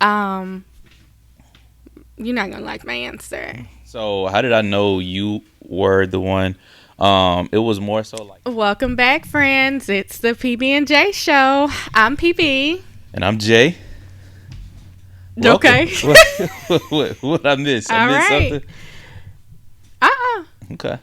Um, you're not gonna like my answer. So how did I know you were the one? It was more so like, Welcome back, friends. It's the PB&J show. I'm PB. and I'm Jay. Welcome. Okay. What I miss? I All missed right. something. Uh-uh. Okay.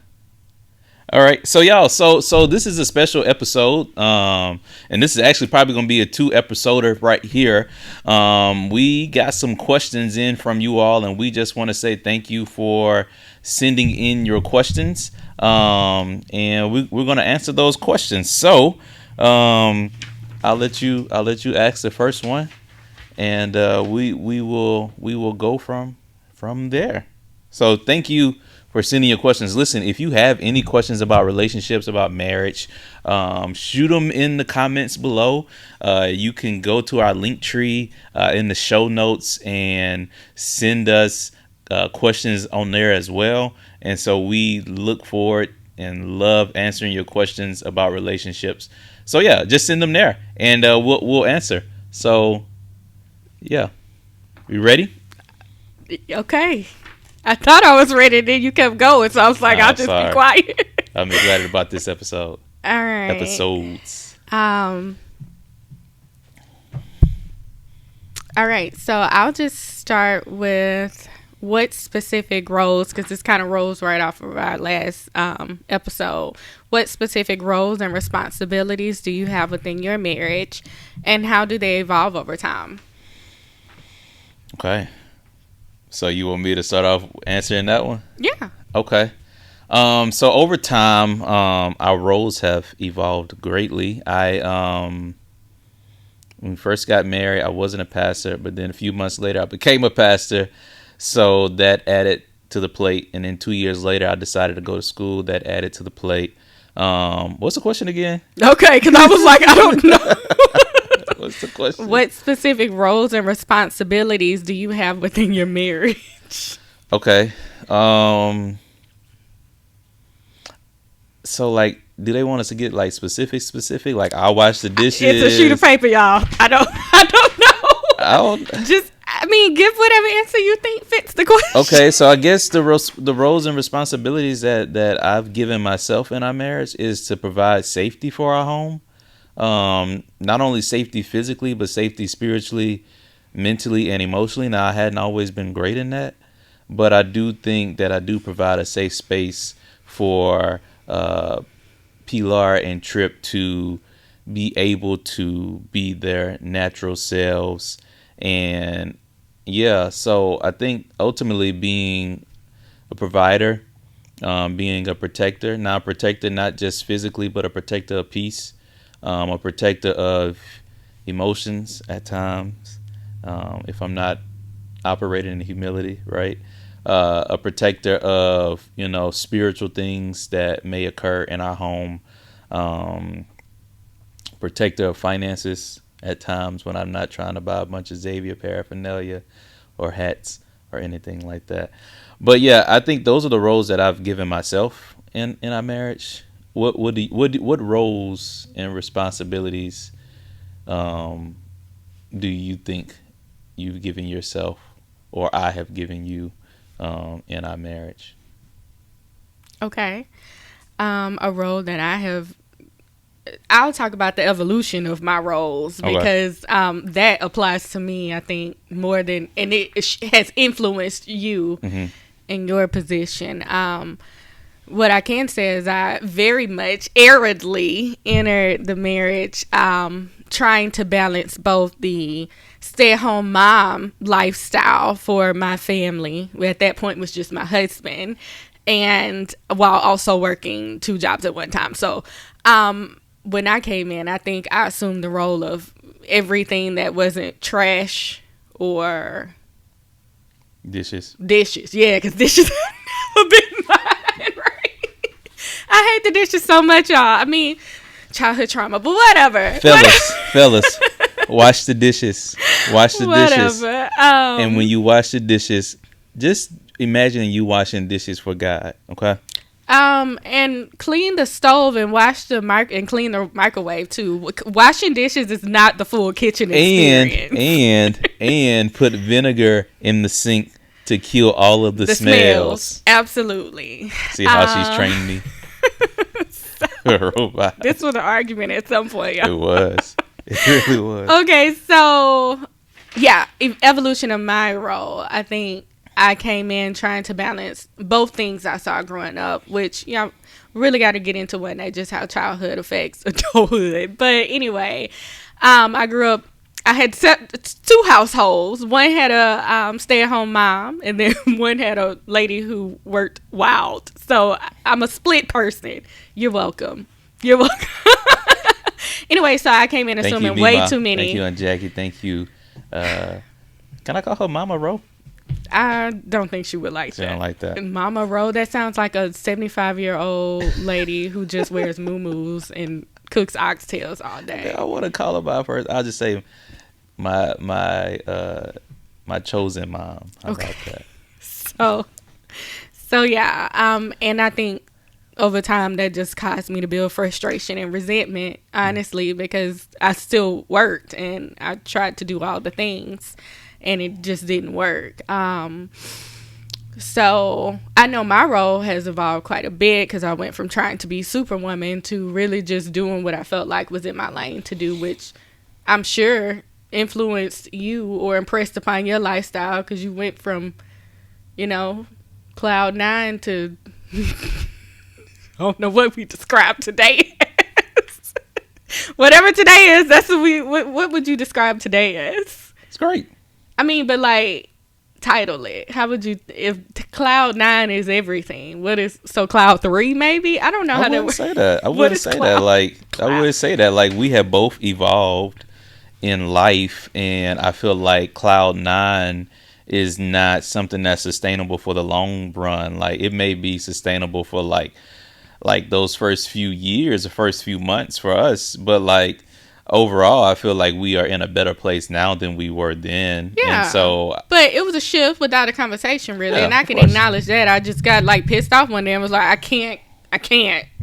All right. So y'all, so this is a special episode. And this is actually probably gonna be a 2-episoder right here. We got some questions in from you all, and we just want to say thank you for sending in your questions. And we're gonna answer those questions. So, I'll let you ask the first one, and we will go from there. So thank you for sending your questions. Listen, if you have any questions about relationships, about marriage, shoot them in the comments below. You can go to our link tree in the show notes and send us questions on there as well. And so we look forward and love answering your questions about relationships. So yeah, just send them there, and we'll answer. So yeah, you ready? Okay. I thought I was ready, then you kept going, so I was like, I'll just Sorry. be quiet. I'm excited about this episode. All right. Episodes. All right. So I'll just start with what specific roles, because this kind of rolls right off of our last episode. What specific roles and responsibilities do you have within your marriage, and how do they evolve over time? Okay. So you want me to start off answering that one? Yeah. Okay. So over time, our roles have evolved greatly. When we first got married, I wasn't a pastor, but then a few months later, I became a pastor. So that added to the plate. And then 2 years later, I decided to go to school. That added to the plate. What's the question again? Okay, because I was like, I don't know. What's the question? What specific roles and responsibilities do you have within your marriage? Okay. So like, do they want us to get like specific? Like, I'll wash the dishes. It's a sheet of paper, y'all. I don't know. I don't. Give whatever answer you think fits the question. Okay, so I guess the roles and responsibilities that I've given myself in our marriage is to provide safety for our home. Not only safety physically, but safety spiritually, mentally, and emotionally. Now, I hadn't always been great in that, but I do think that I do provide a safe space for Pilar and Trip to be able to be their natural selves. And yeah, so I think ultimately being a provider, being a protector, not just physically, but a protector of peace, a protector of emotions at times, if I'm not operating in humility, right? A protector of, spiritual things that may occur in our home, protector of finances at times when I'm not trying to buy a bunch of Xavier paraphernalia or hats or anything like that. But yeah, I think those are the roles that I've given myself in our marriage. What roles and responsibilities do you think you've given yourself, or I have given you, in our marriage? Okay. A role that I'll talk about the evolution of my roles, because that applies to me, I think, more than, and it has influenced you in your position. What I can say is I very much aridly entered the marriage, trying to balance both the stay-at-home mom lifestyle for my family, at that point was just my husband, and while also working 2 jobs at one time. So when I came in, I think I assumed the role of everything that wasn't trash or Dishes. Yeah, because dishes have never been mine, right? I hate the dishes so much, y'all. I mean, childhood trauma, but whatever. Fellas, wash the dishes. Wash the dishes. And when you wash the dishes, just imagine you washing dishes for God, okay? And clean the stove and wash the and clean the microwave too. Washing dishes is not the full kitchen experience. And put vinegar in the sink to kill all of the smells. Absolutely. See how she's trained me. Robot. This was an argument at some point. It was. It really was. Okay, so yeah, evolution of my role. I think I came in trying to balance both things I saw growing up, which, really got to get into one day, just how childhood affects adulthood. But anyway, I grew up, I had two households. One had a stay-at-home mom, and then one had a lady who worked wild. So I'm a split person. You're welcome. Anyway, so I came in assuming way too many. Thank you, Aunt Jackie. Thank you. Can I call her Mama Ro? I don't think she would like that. She don't like that. Mama Ro, that sounds like a 75-year-old lady who just wears muumuus and cooks oxtails all day. I want to call her by first. I'll just say my chosen mom. How about that? So yeah. And I think over time that just caused me to build frustration and resentment, honestly, because I still worked and I tried to do all the things and it just didn't work. So I know my role has evolved quite a bit because I went from trying to be Superwoman to really just doing what I felt like was in my lane to do, which I'm sure influenced you or impressed upon your lifestyle because you went from, cloud nine to I don't know what we describe today as. Whatever today is, that's what would you describe today as? It's great. I mean, but title it. How would you, if cloud nine is everything, so cloud 3 maybe? I don't know how that works. I wouldn't say that. We have both evolved in life, and I feel like cloud 9 is not something that's sustainable for the long run. It may be sustainable for those first few years, the first few months for us, but overall, I feel like we are in a better place now than we were then. Yeah. And so, but it was a shift without a conversation, really. Yeah, and I can acknowledge that. I just got pissed off one day and was like, I can't.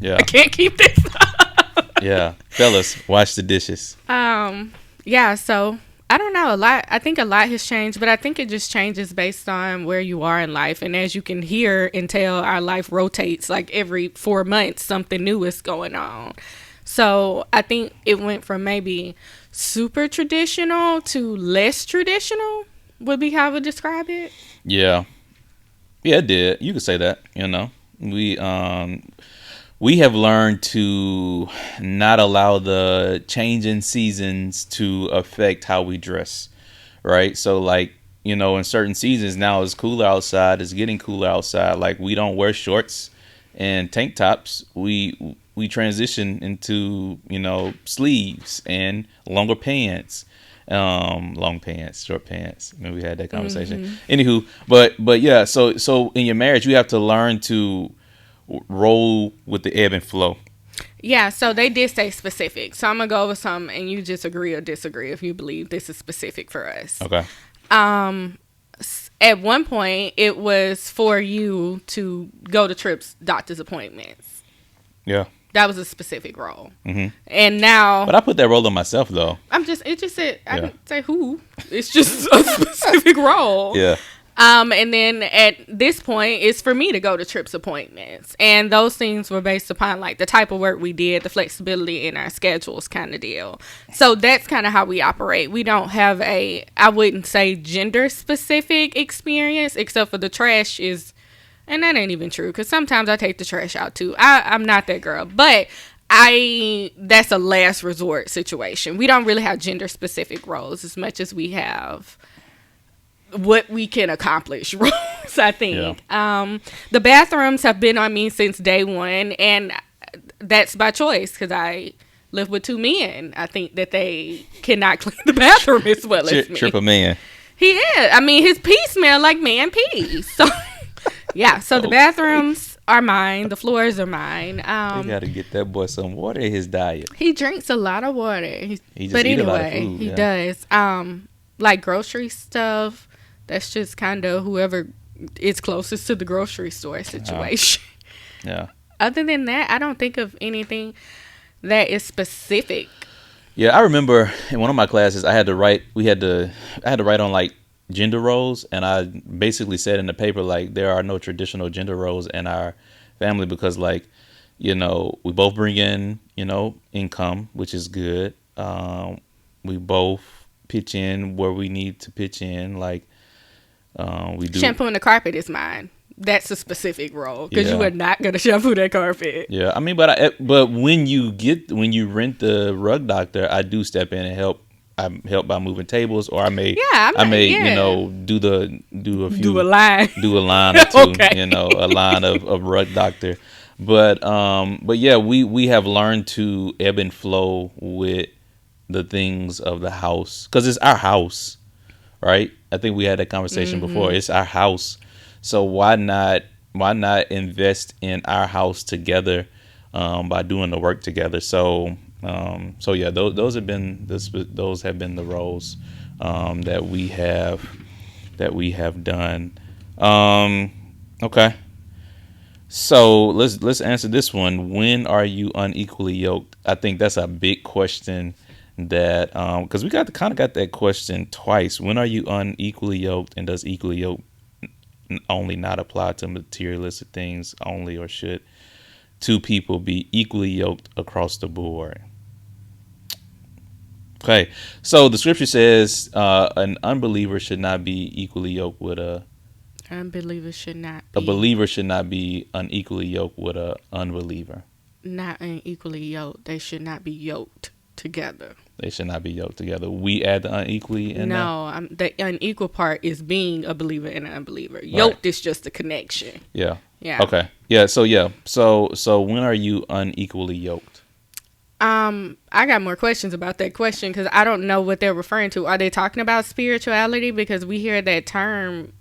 Yeah. I can't keep this up. Yeah. Fellas, wash the dishes. Yeah. So I don't know. I think a lot has changed, but I think it just changes based on where you are in life. And as you can hear and tell, our life rotates every 4 months, something new is going on. So I think it went from maybe super traditional to less traditional would be how I would describe it. Yeah. Yeah, it did. You could say that, We have learned to not allow the change in seasons to affect how we dress, right? So in certain seasons now it's cooler outside, it's getting cooler outside. We don't wear shorts and tank tops. We transition into, sleeves and longer pants, long pants, short pants. I mean, we had that conversation. Anywho, but yeah, so in your marriage, you have to learn to roll with the ebb and flow. Yeah, so they did say specific. So I'm going to go over some and you just agree or disagree if you believe this is specific for us. Okay. At one point, it was for you to go to trips, doctor's appointments. Yeah. That was a specific role. Mm-hmm. And now... But I put that role on myself, though. It just said... I didn't say who. It's just a specific role. Yeah. And then at this point, it's for me to go to trips appointments. And those things were based upon the type of work we did, the flexibility in our schedules kind of deal. So that's kind of how we operate. We don't have I wouldn't say gender specific experience, except for the trash is... And that ain't even true, because sometimes I take the trash out, too. I'm not that girl. But that's a last resort situation. We don't really have gender-specific roles as much as we have what we can accomplish roles, I think. Yeah. The bathrooms have been on me since day one, and that's by choice, because I live with 2 men. I think that they cannot clean the bathroom as well as me. Triple man. He is. I mean, his pee smell like man pee. So... Yeah, so the bathrooms are mine. The floors are mine. You got to get that boy some water in his diet. He drinks a lot of water. He just eats a lot of food. He does. Grocery stuff, that's just kind of whoever is closest to the grocery store situation. Yeah. other than that, I don't think of anything that is specific. Yeah, I remember in one of my classes, I had to write. I had to write on like gender roles, and I basically said in the paper like there are no traditional gender roles in our family because like we both bring in income, which is good. We both pitch in where we need to pitch in. Like we do. Shampooing the carpet is mine. That's a specific role because you Yeah. are not gonna shampoo that carpet. Yeah, I mean, but when you rent the rug doctor, I do step in and help. I help by moving tables, or I may Yeah, do a few do a line. do a line or two, Okay. a line of rug doctor. But yeah, we have learned to ebb and flow with the things of the house because it's our house, right? I think we had that conversation before. It's our house, so why not invest in our house together by doing the work together? So yeah, those have been the roles that we have done. Okay. So let's answer this one. When are you unequally yoked? I think that's a big question that because we got that question twice. When are you unequally yoked, and does equally yoked only not apply to materialistic things only, or should two people be equally yoked across the board? Okay, so the scripture says an unbeliever should not be equally yoked with a Unbelievers should not a be believer should not be unequally yoked with a unbeliever. not unequally yoked. They should not be yoked together. They should not be yoked together. We add the unequally in there? No, the unequal part is being a believer and an unbeliever. Yoked is just a connection. Yeah. Yeah. Okay. Yeah. So yeah. So when are you unequally yoked? I got more questions about that question because I don't know what they're referring to. Are they talking about spirituality? Because we hear that term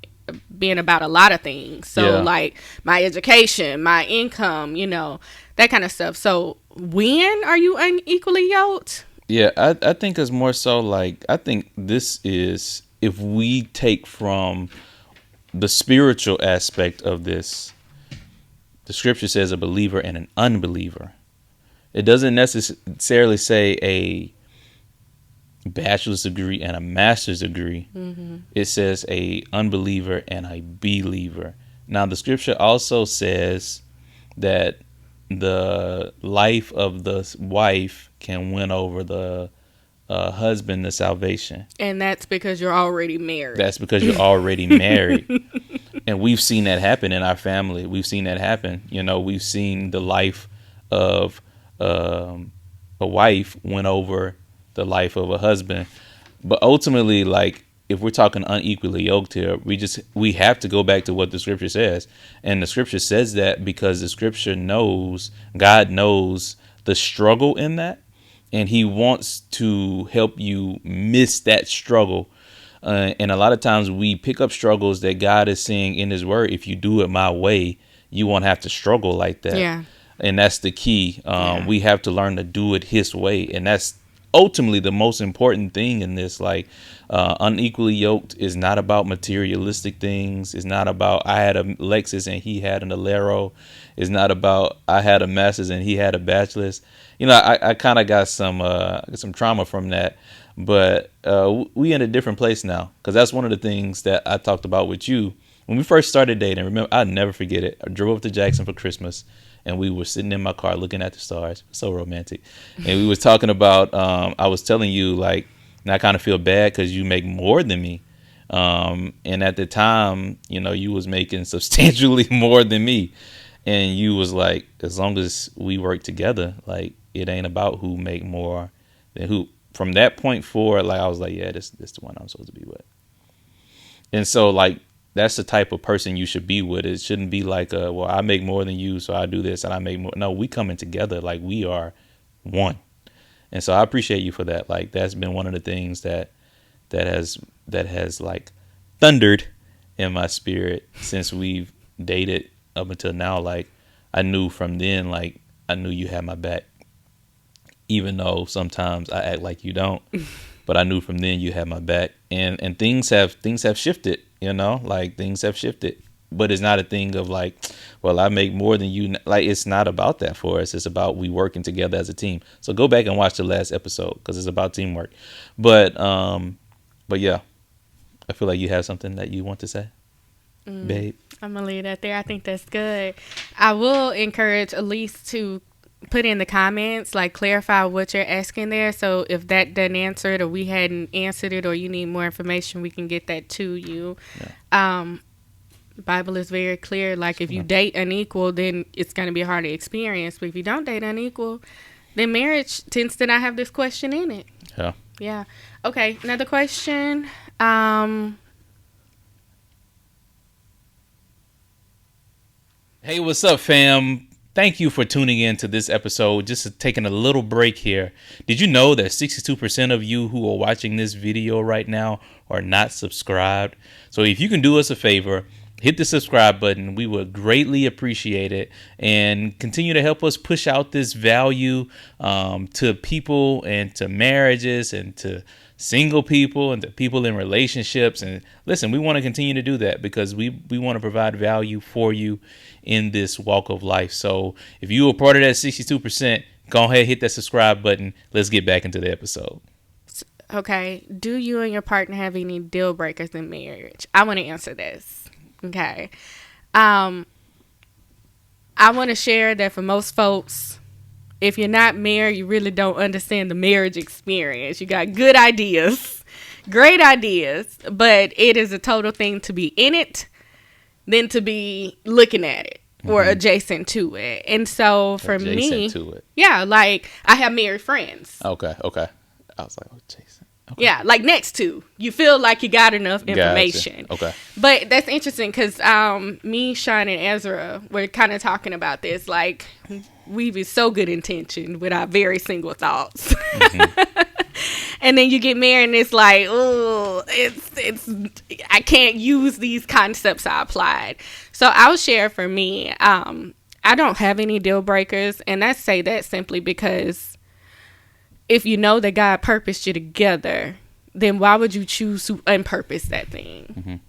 being about a lot of things. So like my education, my income, that kind of stuff. So when are you unequally yoked? Yeah, I think it's more so like, I think this is, if we take from the spiritual aspect of this, the scripture says a believer and an unbeliever. It doesn't necessarily say a bachelor's degree and a master's degree. Mm-hmm. It says a unbeliever and a believer. Now the scripture also says that the life of the wife can win over the husband to salvation. And that's because you're already married. That's because you're already married. And we've seen that happen in our family. We've seen that happen. We've seen the life of a wife win over the life of a husband. But ultimately, like, if we're talking unequally yoked here, we have to go back to what the scripture says. And the scripture says that because the scripture God knows the struggle in that, and he wants to help you miss that struggle. And a lot of times we pick up struggles that God is saying in his word, if you do it my way, you won't have to struggle like that. Yeah. And that's the key. We have to learn to do it his way. And that's ultimately the most important thing in this. Like, unequally yoked is not about materialistic things. It's not about I had a Lexus and he had an Alero. It's not about I had a master's and he had a bachelor's. I kind of got some trauma from that. But we in a different place now, because that's one of the things that I talked about with you when we first started dating. Remember, I'll never forget it. I drove up to Jackson for Christmas, and we were sitting in my car looking at the stars. So romantic. And we was talking about, I was telling you, like, and I kind of feel bad because you make more than me. And at the time, you was making substantially more than me. And you was like, as long as we work together, like, it ain't about who make more than who. From that point forward, like, I was like, yeah, this the one I'm supposed to be with. And so, like, that's the type of person you should be with. It shouldn't be like, well, I make more than you, so I do this and I make more. No, we coming together like we are one. And so I appreciate you for that. Like, that's been one of the things that has like thundered in my spirit since we've dated up until now. Like, I knew from then, like, I knew you had my back, even though sometimes I act like you don't. But I knew from then you had my back, and things have shifted. Like, things have shifted. but it's not a thing of like, well, I make more than you. Like, it's not about that for us. It's about we working together as a team. So go back and watch the last episode because it's about teamwork. But yeah, I feel like you have something that you want to say, babe. I'm gonna leave that there. I think that's good. I will encourage Elise to put in the comments, like clarify what you're asking there. So if that doesn't answer it, or we hadn't answered it, or you need more information, we can get that to you. Yeah. The Bible is very clear. Like if you date unequal, then it's going to be a harder experience. But if you don't date unequal, then marriage tends to not have this question in it. Yeah. Yeah. Okay. Another question. Hey, what's up, fam? Thank you for tuning in to this episode. Just taking a little break here. Did you know that 62% of you who are watching this video right now are not subscribed? So if you can do us a favor, hit the subscribe button. We would greatly appreciate it, and continue to help us push out this value to people and to marriages and to single people and to people in relationships. And listen, we want to continue to do that because we want to provide value for you in this walk of life. So if you are part of that 62%, go ahead, hit that subscribe button. Let's get back into the episode. Okay. Do you and your partner have any deal breakers in marriage? I want to answer this. Okay. I want to share that for most folks, if you're not married, you really don't understand the marriage experience. You got good ideas, great ideas, but it is a total thing to be in it than to be looking at it or adjacent to it. And so for me, yeah, like I have married friends. Okay. I was like, oh, Jason. Okay. Yeah, like next to. You feel like you got enough information. Gotcha. Okay. But that's interesting because me, Sean, and Ezra were kind of talking about this. Like, we be so good intentioned with our very single thoughts. And then you get married and it's like, oh, it's I can't use these concepts I applied. So I'll share for me, I don't have any deal breakers. And I say that simply because if you know that God purposed you together, then why would you choose to unpurpose that thing?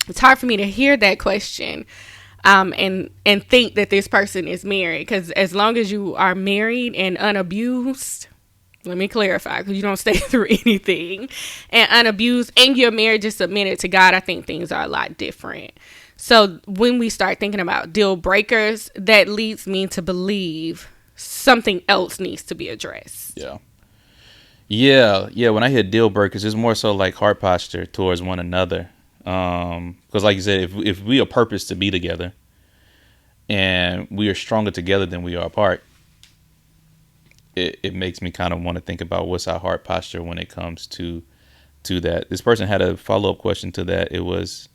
It's hard for me to hear that question and think that this person is married, because as long as you are married and unabused, let me clarify, because you don't stay through anything, and unabused, and your marriage is submitted to God, I think things are a lot different. So when we start thinking about deal breakers, that leads me to believe something else needs to be addressed. Yeah. When I hear deal breakers, it's more so like heart posture towards one another. Because like you said, if we are purposed to be together and we are stronger together than we are apart, it makes me kind of want to think about what's our heart posture when it comes to that. This person had a follow-up question to that. It was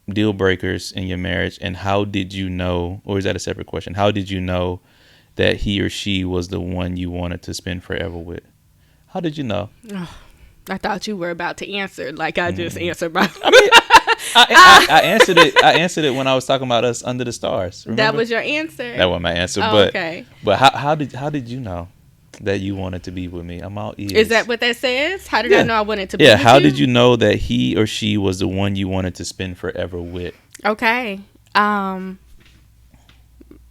deal breakers in your marriage, and how did you know, or is that a separate question? How did you know that he or she was the one you wanted to spend forever with? How did you know? Oh, I thought you were about to answer like I just answered my. I answered it. I answered it when I was talking about us under the stars. Remember? That was your answer. That wasn't my answer. Oh, okay. But how did you know that you wanted to be with me? I'm all ears. Is that what that says? How did I know I wanted to be with you? Yeah. How did you know that he or she was the one you wanted to spend forever with? Okay.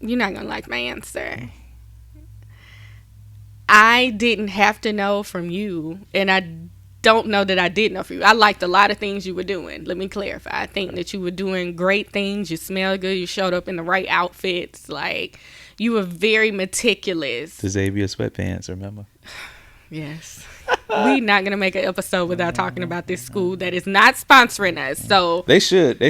You're not going to like my answer. I didn't have to know from you, and I don't know that I did know from you. I liked a lot of things you were doing. Let me clarify. I think that you were doing great things. You smelled good. You showed up in the right outfits. Like, you were very meticulous. The Xavier sweatpants, remember? Yes. We're not going to make an episode without talking about this school that is not sponsoring us. So They should. Hey,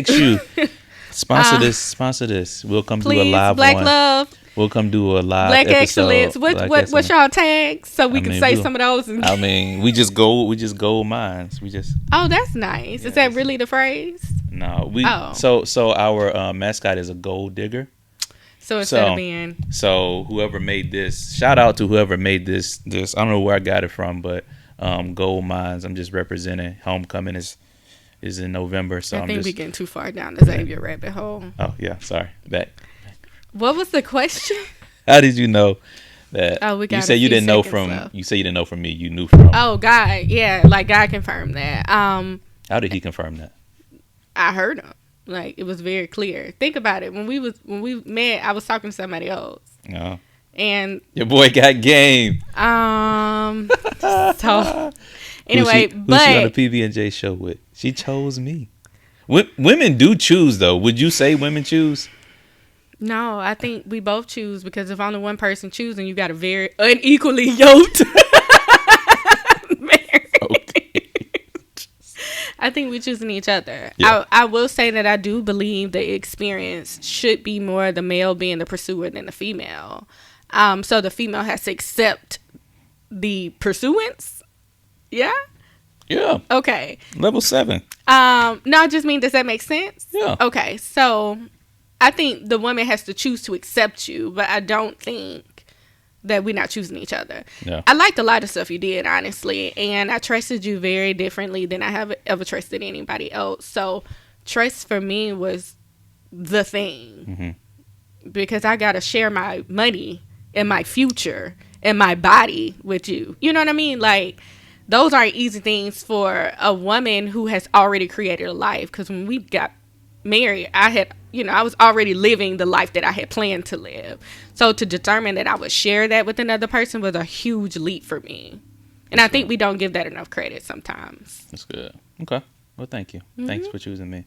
XU. Sponsor this. We'll come please, do a live Black one. Love. We'll come do a live Black episode. Excellence. What's y'all tags so we can say some of those? We just gold mines. Oh, that's nice. Yeah, is that really the phrase? No, So our mascot is a gold digger. So instead of being. So whoever made this, shout out to whoever made this. I don't know where I got it from, but gold mines. I'm just representing. Homecoming is in November. So I think we're getting too far down the Xavier rabbit hole. Oh yeah, sorry. Back. What was the question? How did you know that? Oh, we got. You said you didn't know from. Left. You said you didn't know from me. You knew from. Oh, God, yeah, like God confirmed that. How did he confirm that? I heard him. Like, it was very clear. Think about it. When we met, I was talking to somebody else. Yeah. And your boy got game. So anyway, who's she on the PB&Jae show with? She chose me. Women do choose, though. Would you say women choose? No, I think we both choose, because if only one person choosing, you got a very unequally yoked marriage. Okay. I think we're choosing each other. Yeah. I will say that I do believe the experience should be more the male being the pursuer than the female. So the female has to accept the pursuance. Yeah? Yeah. Okay. Level 7. No, I just mean, does that make sense? Yeah. Okay. So I think the woman has to choose to accept you, but I don't think that we're not choosing each other. Yeah. I liked a lot of stuff you did, honestly, and I trusted you very differently than I have ever trusted anybody else. So trust for me was the thing, because I got to share my money and my future and my body with you. You know what I mean? Like, those aren't easy things for a woman who has already created a life. Because when we got married, I was already living the life that I had planned to live. So to determine that I would share that with another person was a huge leap for me. And I think we don't give that enough credit sometimes. That's good. Okay. Well, thank you. Thanks for choosing me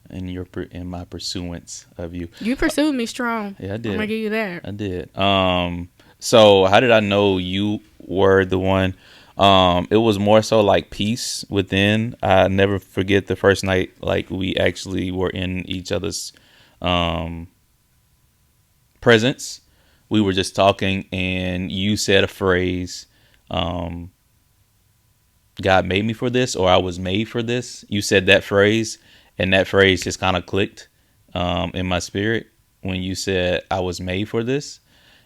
in my pursuance of you. You pursued me strong. Yeah, I did. I'm gonna give you that. I did. So how did I know you were the one? It was more so like peace within. I never forget the first night, like, we actually were in each other's presence. We were just talking, and you said a phrase, God made me for this, or I was made for this. You said that phrase, and that phrase just kind of clicked in my spirit when you said I was made for this.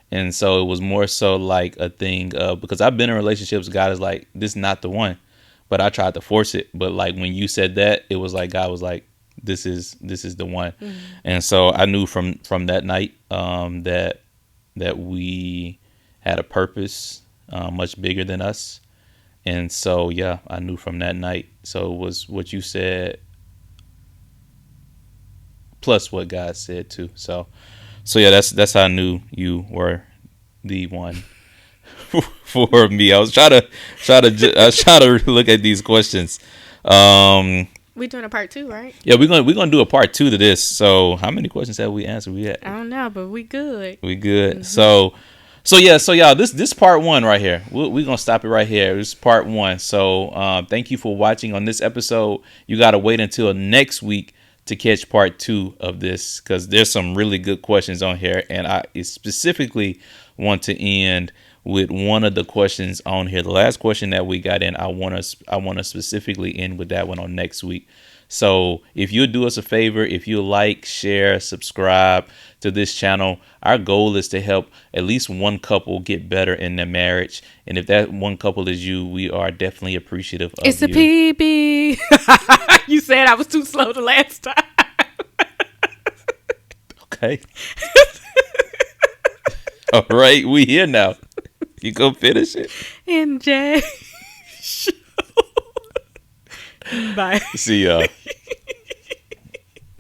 And so it was more so like a thing of, because I've been in relationships, God is like, this is not the one, but I tried to force it. But like when you said that, it was like God was like, this is the one. And so I knew from that night that we had a purpose much bigger than us. And so yeah, I knew from that night. So it was what you said plus what God said too. So yeah, that's how I knew you were the one for me. I was trying to look at these questions. We doing a part 2, right? Yeah, we're gonna do a part 2 to this. So how many questions have we answered? I don't know, but we good. We good. So y'all, this part 1 right here. We're gonna stop it right here. This is part 1. So thank you for watching on this episode. You gotta wait until next week to catch part 2 of this, because there's some really good questions on here, and I specifically want to end with one of the questions on here. The last question that we got in, I want to specifically end with that one on next week. So if you'll do us a favor, if you like, share, subscribe to this channel, our goal is to help at least one couple get better in their marriage. And if that one couple is you, we are definitely appreciative of you. It's a PB. You said I was too slow the last time. Okay. All right, we here now. You go finish it. And Jay. Bye. See y'all.